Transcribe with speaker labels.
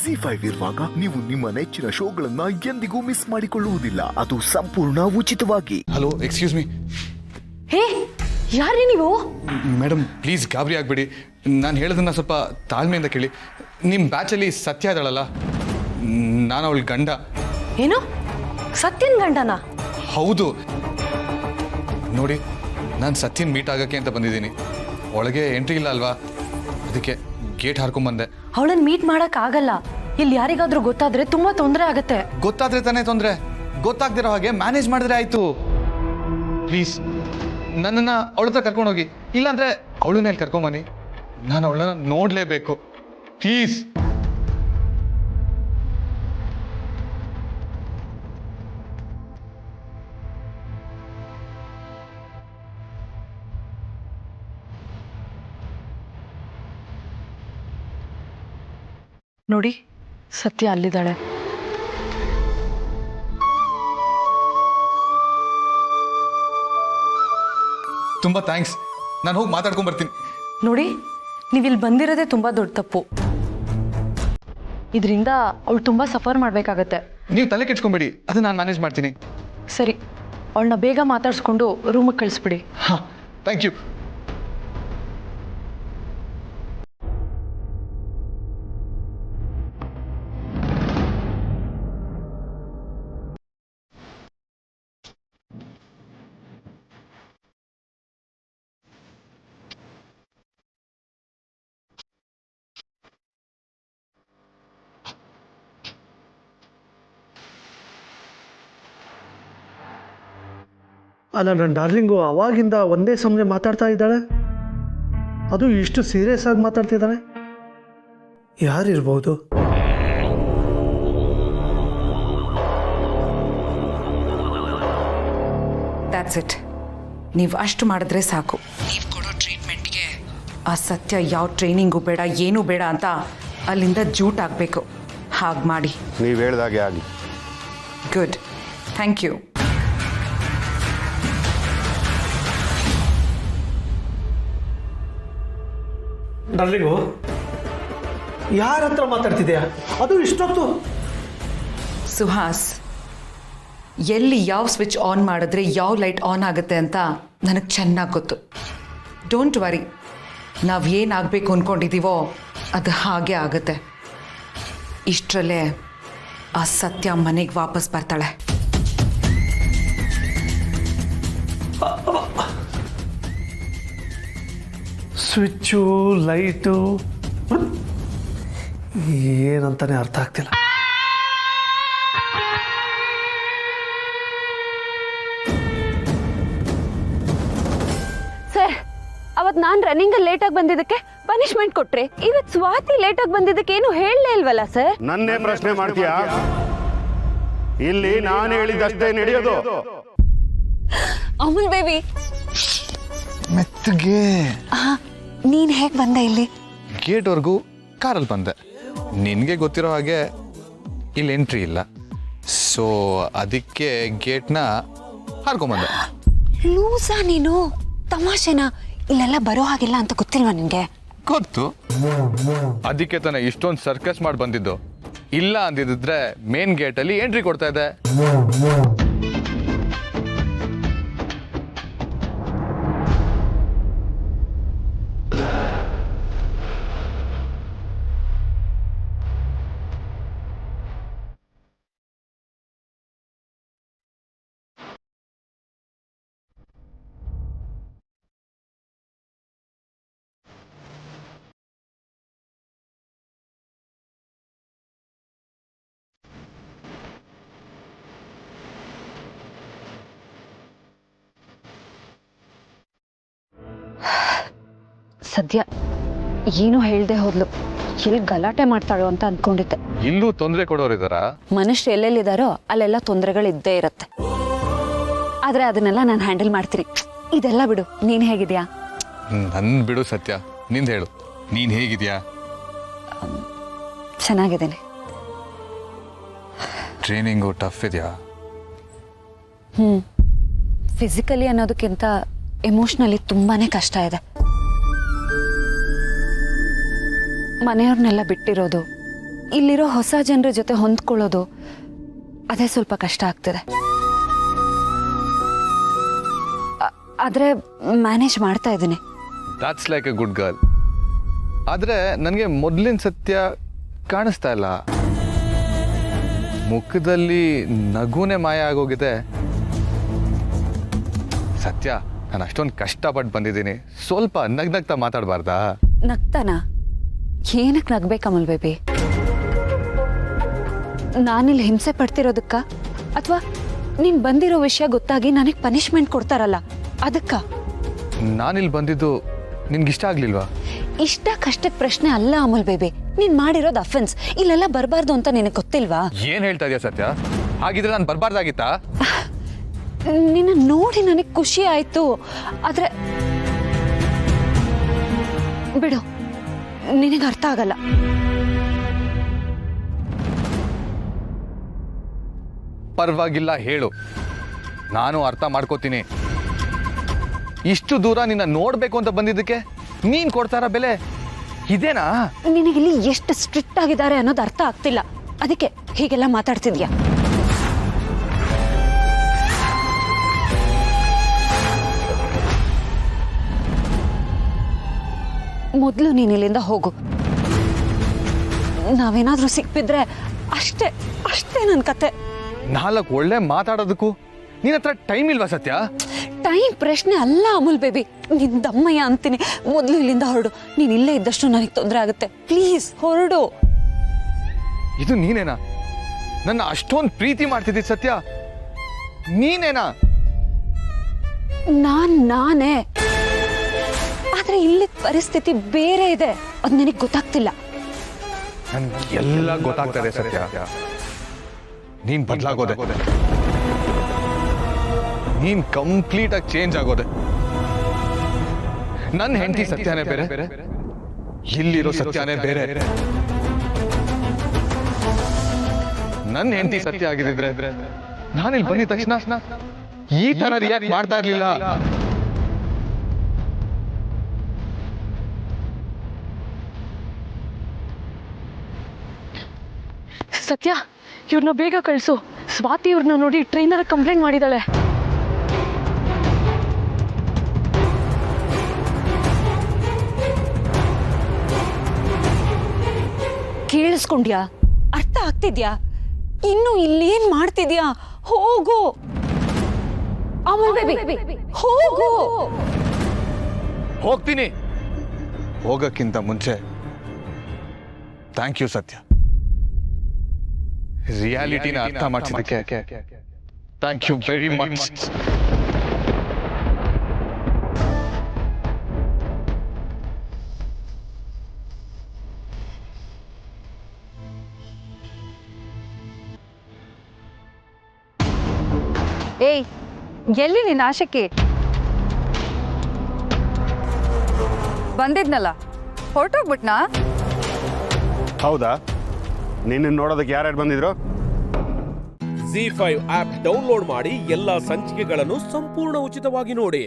Speaker 1: ಜಿ5 ಇರುವಾಗ ನೀವು ನಿಮ್ಮ ನೆಚ್ಚಿನ ಶೋಗಳನ್ನ ಎಂದಿಗೂ ಮಿಸ್ ಮಾಡಿಕೊಳ್ಳುವುದಿಲ್ಲ. ಅದು ಸಂಪೂರ್ಣ ಉಚಿತವಾಗಿ.
Speaker 2: Hello, excuse me.
Speaker 3: ಹೇ, ಯಾರೇ ನೀವು?
Speaker 2: ಮೇಡಮ್ ಪ್ಲೀಸ್ ಗಾಬರಿ ಆಗಬೇಡಿ. ನಾನು ಹೇಳೋದನ್ನ ಸ್ವಲ್ಪ ತಾಳ್ಮೆಯಿಂದ ಕೇಳಿ. ನಿಮ್ಮ ಬ್ಯಾಚಲ್ಲಿ ಸತ್ಯ ಇದ್ದಾಳಲ್ಲ, ನಾನು ಅವಳ ಗಂಡ.
Speaker 3: ಏನು, ಸತ್ಯನ್ ಗಂಡನ?
Speaker 2: ಹೌದು ನೋಡಿ, ನಾನು ಸತ್ಯನ್ ಮೀಟ್ ಆಗೋಕ್ಕೆ ಅಂತ ಬಂದಿದ್ದೀನಿ. ಒಳಗೆ ಎಂಟ್ರಿ ಇಲ್ಲ ಅಲ್ವಾ, ಅದಕ್ಕೆ ಗೇಟ್ ಹಾರ್ಕೊಂಬಂದೆ.
Speaker 3: ಅವಳನ್ನ ಮೀಟ್ ಮಾಡಕ್ ಆಗಲ್ಲ. ಇಲ್ಲಿ ಯಾರಿಗಾದ್ರೂ ಗೊತ್ತಾದ್ರೆ ತುಂಬಾ ತೊಂದರೆ ಆಗತ್ತೆ.
Speaker 2: ಗೊತ್ತಾದ್ರೆ ತಾನೇ ತೊಂದರೆ, ಗೊತ್ತಾಗ್ದಿರೋ ಹಾಗೆ ಮ್ಯಾನೇಜ್ ಮಾಡಿದ್ರೆ ಆಯ್ತು. ಪ್ಲೀಸ್ ನನ್ನನ್ನು ಅವಳ ಹತ್ರ ಕರ್ಕೊಂಡೋಗಿ, ಇಲ್ಲಾಂದ್ರೆ ಅವಳನ್ನ ಇಲ್ಲಿ ಕರ್ಕೊಂಬನ್ನಿ. ನಾನು ಅವಳನ್ನ ನೋಡಲೇಬೇಕು, ಪ್ಲೀಸ್.
Speaker 3: ನೋಡಿ, ಸತ್ಯ ಅಲ್ಲಿದ್ದಾಳೆ.
Speaker 2: ತುಂಬಾ ಥ್ಯಾಂಕ್ಸ್. ನಾನು ಹೋಗಿ ಮಾತಾಡ್ಕೊಂಡ್ ಬರ್ತೀನಿ.
Speaker 3: ನೋಡಿ, ನೀವಿಲ್ಲಿ ಬಂದಿರೋದೇ ತುಂಬಾ ದೊಡ್ಡ ತಪ್ಪು. ಇದರಿಂದ ಅವಳು ತುಂಬಾ ಸಫರ್ ಮಾಡ್ಬೇಕಾಗತ್ತೆ.
Speaker 2: ನೀವು ತಲೆ ಕೆಡ್ಸ್ಕೊಂಬೇಡಿ, ಅದು ನಾನು ಮ್ಯಾನೇಜ್ ಮಾಡ್ತೀನಿ.
Speaker 3: ಸರಿ, ಅವಳನ್ನ ಬೇಗ ಮಾತಾಡ್ಸ್ಕೊಂಡು ರೂಮಿಗೆ ಕಳಿಸ್ಬಿಡಿ.
Speaker 2: ಹಾಂ, ಥ್ಯಾಂಕ್ ಯು.
Speaker 4: ಅಲ್ಲ, ನನ್ನ ಡಾರ್ಲಿಂಗು ಅವಾಗಿಂದ ಒಂದೇ ಸಮಯ ಮಾತಾಡ್ತಾ ಇದ್ದಾಳೆ. ಅದು ಇಷ್ಟು ಸೀರಿಯಸ್ ಆಗಿ ಮಾತಾಡ್ತಿದ್ದಾಳೆ. ಯಾರಿರ್ಬೋದು?
Speaker 5: That's it. ನೀವು ಅಷ್ಟು ಮಾಡಿದ್ರೆ ಸಾಕು. ನೀವು ಕೊಡೋ ಟ್ರೀಟ್ಮೆಂಟ್ಗೆ ಆ ಸತ್ಯ ಯಾವ ಟ್ರೈನಿಂಗು ಬೇಡ, ಏನೂ ಬೇಡ ಅಂತ ಅಲ್ಲಿಂದ ಜೂಟ್ ಆಗಬೇಕು. ಹಾಗೆ ಮಾಡಿ.
Speaker 6: ನೀವು ಹೇಳ್ದಾಗೆ ಆಗಿ.
Speaker 5: Good, thank you.
Speaker 4: ಡಾರ್ಲಿಂಗು, ಯಾರ ಹತ್ರ ಮಾತಾಡ್ತಿದ್ಯಾ? ಅದು ಇಷ್ಟೊತ್ತು?
Speaker 5: ಸುಹಾಸ್, ಎಲ್ಲಿ ಯಾವ ಸ್ವಿಚ್ ಆನ್ ಮಾಡಿದ್ರೆ ಯಾವ ಲೈಟ್ ಆನ್ ಆಗುತ್ತೆ ಅಂತ ನನಗೆ ಚೆನ್ನಾಗಿ ಗೊತ್ತು. ಡೋಂಟ್ ವರಿ, ನಾವು ಏನಾಗಬೇಕು ಅಂದ್ಕೊಂಡಿದ್ದೀವೋ ಅದು ಹಾಗೆ ಆಗುತ್ತೆ. ಇಷ್ಟರಲ್ಲೇ ಆ ಸತ್ಯ ಮನೆಗೆ ವಾಪಸ್ ಬರ್ತಾಳೆ.
Speaker 4: ಸ್ವಿಚ್ಚು, ಲೈಟು, ಏನಂತಾನೆ ಅರ್ಥ ಆಗ್ತಿಲ್ಲ.
Speaker 7: ಸರ್, ಅವತ್ತು ನಾನು ರನ್ನಿಂಗಲ್ಲಿ ಲೇಟಾಗಿ ಬಂದಿದ್ದಕ್ಕೆ ಪನಿಷ್ಮೆಂಟ್ ಕೊಟ್ರೆ, ಇವತ್ತು ಸ್ವಾತಿ ಲೇಟಾಗಿ ಬಂದಿದ್ದಕ್ಕೆ ಏನು ಹೇಳಲೇ ಇಲ್ವಲ್ಲ ಸರ್?
Speaker 6: ನನ್ನೇ ಪ್ರಶ್ನೆ ಮಾಡ್ತೀಯಾ? ಇಲ್ಲಿ ನಾನು ಹೇಳಿದಷ್ಟೇ ನಡೆಯೋದು.
Speaker 7: ಅಮೂಲ್ ಬೇಬಿ,
Speaker 2: ಮೆತ್ತಗೆ
Speaker 7: ನೀನ್ ಹೇಗೆ ಬಂದೆ ಇಲ್ಲಿ?
Speaker 2: ಗೇಟ್ವರೆಗೂ ಕಾರಲ್ಲಿ ಬಂದೆ. ನಿನಗೆ ಗೊತ್ತಿರೋ ಹಾಗೆ ಇಲ್ಲಿ ಎಂಟ್ರಿ ಇಲ್ಲ, ಸೊ ಅದಕ್ಕೆ ಗೇಟ್ನ ಹಾರ್ಕೊಂಬಂದೆ.
Speaker 7: ಲೂಸಾ ನೀನು? ತಮಾಷೆನಾ? ಇಲ್ಲೆಲ್ಲ ಬರೋ ಹಾಗಿಲ್ಲ ಅಂತ ಗೊತ್ತಿಲ್ವಾ ನಿನ್ಗೆ?
Speaker 2: ಗೊತ್ತು, ಅದಕ್ಕೆ ತಾನೇ ಇಷ್ಟೊಂದು ಸರ್ಕಸ್ ಮಾಡಿ ಬಂದಿದ್ದು. ಇಲ್ಲ ಅಂದಿದ್ರೆ ಮೇನ್ ಗೇಟಲ್ಲಿ ಎಂಟ್ರಿ ಕೊಡ್ತಾ ಇದೆ.
Speaker 7: ಸದ್ಯ ಏನು ಹೇಳ್ದೆ ಹೋದ್ಲು. ಎಲ್ಲಿ ಗಲಾಟೆ ಮಾಡ್ತಾಳೋ ಅಂತ ಅಂದ್ಕೊಂಡಿದ್ದೆ.
Speaker 2: ಇಲ್ಲೂ ತೊಂದರೆ ಕೊಡೋರಿದಾರ?
Speaker 7: ಮನುಷ್ಯರು ಎಲ್ಲೆಲ್ಲಿದ್ದಾರೋ ಅಲ್ಲೆಲ್ಲ ತೊಂದರೆಗಳಿದ್ದೇ ಇರುತ್ತೆ. ಆದ್ರೆ ಅದನ್ನೆಲ್ಲ ನಾನು ಹ್ಯಾಂಡಲ್ ಮಾಡ್ತೀನಿ. ಇದೆಲ್ಲ ಬಿಡು, ನೀನ್ ಹೇಗಿದ್ಯಾ?
Speaker 2: ನನ್ ಬಿಡು ಸತ್ಯ, ನಿಂದ ಹೇಳು, ನೀನ್ ಹೇಗಿದ್ಯಾ?
Speaker 7: ಚೆನ್ನಾಗಿದ್ದೀನಿ.
Speaker 2: ಟ್ರೈನಿಂಗು ಟಫ್ ಇದೆಯಾ?
Speaker 7: ಫಿಸಿಕಲಿ ಅನ್ನೋದಕ್ಕಿಂತ ಎಮೋಷ್ನಲಿ ತುಂಬಾನೇ ಕಷ್ಟ ಇದೆ. ಮನೆಯವ್ರನ್ನೆಲ್ಲ ಬಿಟ್ಟಿರೋದು, ಇಲ್ಲಿರೋ ಹೊಸ ಜನರ ಜೊತೆ ಹೊಂದ್ಕೊಳ್ಳೋದು ಅದೇ ಸ್ವಲ್ಪ ಕಷ್ಟ ಆಗ್ತದೆ. ಆದರೆ ಮ್ಯಾನೇಜ್ ಮಾಡ್ತಾ ಇದ್ದೀನಿ.
Speaker 2: That's like A good girl. ಆದರೆ ನನಗೆ ಮೊದಲಿನ ಸತ್ಯ ಕಾಣಿಸ್ತಾ ಇಲ್ಲ. ಮುಖದಲ್ಲಿ ನಗುನೇ ಮಾಯ ಆಗೋಗಿದೆ. ಸತ್ಯ, ನಾನು ಅಷ್ಟೊಂದು ಕಷ್ಟಪಟ್ಟು ಬಂದಿದ್ದೀನಿ, ಸ್ವಲ್ಪ ನಗ್ನಗ್ತಾ ಮಾತಾಡಬಾರ್ದಾ?
Speaker 7: ನಗ್ತಾನ? ಏನಕ್ಕೆ ನಗ್ಬೇಕಮಲ್ ಬೇಬಿ? ನಾನಿಲ್ಲಿ ಹಿಂಸೆ ಪಡ್ತಿರೋದಕ್ಕ ಅಥವಾ ನೀನ್ ಬಂದಿರೋ ವಿಷಯ ಗೊತ್ತಾಗಿ ನನಗೆ ಪನಿಷ್ಮೆಂಟ್ ಕೊಡ್ತಾರಲ್ಲ ಅದಕ್ಕ?
Speaker 2: ನಾನಿಲ್ಲಿ ಬಂದಿದ್ದು ನಿನ್ಗಿಷ್ಟ ಆಗ್ಲಿಲ್ವಾ?
Speaker 7: ಇಷ್ಟ ಕಷ್ಟಕ್ಕೆ ಪ್ರಶ್ನೆ ಅಲ್ಲ ಅಮಲ್ ಬೇಬಿ. ನೀನ್ ಮಾಡಿರೋದು ಅಫೆನ್ಸ್. ಇಲ್ಲೆಲ್ಲ ಬರಬಾರ್ದು ಅಂತ ನಿನಗೆ ಗೊತ್ತಿಲ್ವಾ?
Speaker 2: ಏನ್ ಹೇಳ್ತಾ ಇದೆಯಾ ಸತ್ಯ? ಹಾಗಿದ್ರೆ ನಾನು ಬರಬಾರ್ದಾಗಿತ್ತಾ?
Speaker 7: ನಿನ್ನ ನೋಡಿ ನನಗೆ ಖುಷಿ ಆಯ್ತು, ಆದ್ರೆ ಬಿಡು, ನಿನಗೆ ಅರ್ಥ ಆಗಲ್ಲ.
Speaker 2: ಪರವಾಗಿಲ್ಲ, ಹೇಳು, ನಾನು ಅರ್ಥ ಮಾಡ್ಕೋತೀನಿ. ಇಷ್ಟು ದೂರ ನಿನ್ನ ನೋಡ್ಬೇಕು ಅಂತ ಬಂದಿದ್ದಕ್ಕೆ ನೀನ್ ಕೊಡ್ತಾರ ಬೆಲೆ ಇದೇನಾ?
Speaker 7: ನಿನಗಿಲ್ಲಿ ಎಷ್ಟು ಸ್ಟ್ರಿಕ್ಟ್ ಆಗಿದ್ದಾರೆ ಅನ್ನೋದು ಅರ್ಥ ಆಗ್ತಿಲ್ಲ, ಅದಕ್ಕೆ ಹೀಗೆಲ್ಲ ಮಾತಾಡ್ತಿದ್ಯಾ. ಮೊದಲು ನೀನು ಇಲ್ಲಿಂದ ಹೋಗು. ನಾವೇನಾದ್ರೂ ಸಿಕ್ಬಿದ್ರೆ ಅಷ್ಟೇ ಅಷ್ಟೇ ನನ್ನ ಕತೆ.
Speaker 2: 4 ಒಳ್ಳೆ ಮಾತಾಡೋದಕ್ಕೂ ನಿನ್ನ ಹತ್ರ ಟೈಮ್ ಇಲ್ವಾ ಸತ್ಯ?
Speaker 7: ಟೈಮ್ ಪ್ರಶ್ನೆ ಅಲ್ಲ ಅಮುಲ್ ಬೇಬಿ, ನಿನ್ ದಮ್ಮಯ್ಯ ಅಂತೀನಿ. ಮೊದಲು ಇಲ್ಲಿಂದ ಹೊರಡು. ನೀನ್ ಇಲ್ಲೇ ಇದ್ದಷ್ಟು ನನಗೆ ತೊಂದರೆ ಆಗುತ್ತೆ. ಪ್ಲೀಸ್ ಹೊರಡು.
Speaker 2: ಇದು ನೀನೇನಾ? ನನ್ನ ಅಷ್ಟೊಂದು ಪ್ರೀತಿ ಮಾಡ್ತಿದ್ದಿ ಸತ್ಯ, ನೀನೇನಾ?
Speaker 7: ನಾನೇ, ಆದ್ರೆ ಇಲ್ಲಿ ಪರಿಸ್ಥಿತಿ ಬೇರೆ ಇದೆ, ಅದು ನಿನಗೆ ಗೊತ್ತಾಗ್ತಿಲ್ಲ.
Speaker 2: ನನ್ಗೆ ಎಲ್ಲ ಗೊತ್ತಾಗ್ತದೆ ಸತ್ಯ. ನೀನ್ ಬದಲಾಗೋದೆ, ನೀನ್ ಕಂಪ್ಲೀಟ್ ಆಗಿ ಚೇಂಜ್ ಆಗೋದೆ. ನನ್ನ ಹೆಂಡತಿ ಸತ್ಯನೇ ಬೇರೆ, ಇಲ್ಲಿರೋ ಸತ್ಯನೇ ಬೇರೆ. ನನ್ನ ಹೆಂಡತಿ ಸತ್ಯ ಆಗಿದ್ರೆ ನಾನಿಲ್ಲಿ ಬಂದಿದ ತಕ್ಷಣ ಈ ತರ ರಿಯಾಕ್ಟ್ ಮಾಡ್ತಾ ಇರ್ಲಿಲ್ಲ.
Speaker 3: ಸತ್ಯ, ಇವ್ರನ್ನ ಬೇಗ ಕಳಿಸು. ಸ್ವಾತಿ ಇವ್ರನ್ನ ನೋಡಿ ಟ್ರೈನರ್ ಕಂಪ್ಲೇಂಟ್ ಮಾಡಿದಾಳೆ.
Speaker 7: ಕೇಳಿಸ್ಕೊಂಡ್ಯಾ? ಅರ್ಥ ಆಗ್ತಿದ್ಯಾ? ಇನ್ನು ಇಲ್ಲೇನ್ ಮಾಡ್ತಿದ್ಯಾ? ಹೋಗು ಅಮಲ್ ಬೇಬಿ, ಹೋಗು.
Speaker 2: ಹೋಗ್ತೀನಿ. ಹೋಗಕ್ಕಿಂತ ಮುಂಚೆ ಥ್ಯಾಂಕ್ ಯು ಸತ್ಯ. ರಿಯಾಲಿಟಿನ ಅರ್ಥ ಮಾಡಿಸಿದ್ದಕ್ಕೆ ಥ್ಯಾಂಕ್ ಯು ವೆರಿ ಮಚ್.
Speaker 3: ಏಯ್, ಎಲ್ಲಿ ನಿನ್ನ ಆಶಕ್ಕೆ? ಬಂದಿದ್ನಲ್ಲ, ಹೊರಟೋಗ್ಬಿಟ್ನಾ?
Speaker 6: ಹೌದಾ? ನಿನ್ನ ನೋಡೋದಕ್ಕೆ ಯಾರ್ಯಾರು ಬಂದಿದ್ರು?
Speaker 8: ZEE5 ಆಪ್ ಡೌನ್ಲೋಡ್ ಮಾಡಿ ಎಲ್ಲಾ ಸಂಚಿಕೆಗಳನ್ನು ಸಂಪೂರ್ಣ ಉಚಿತವಾಗಿ ನೋಡಿ.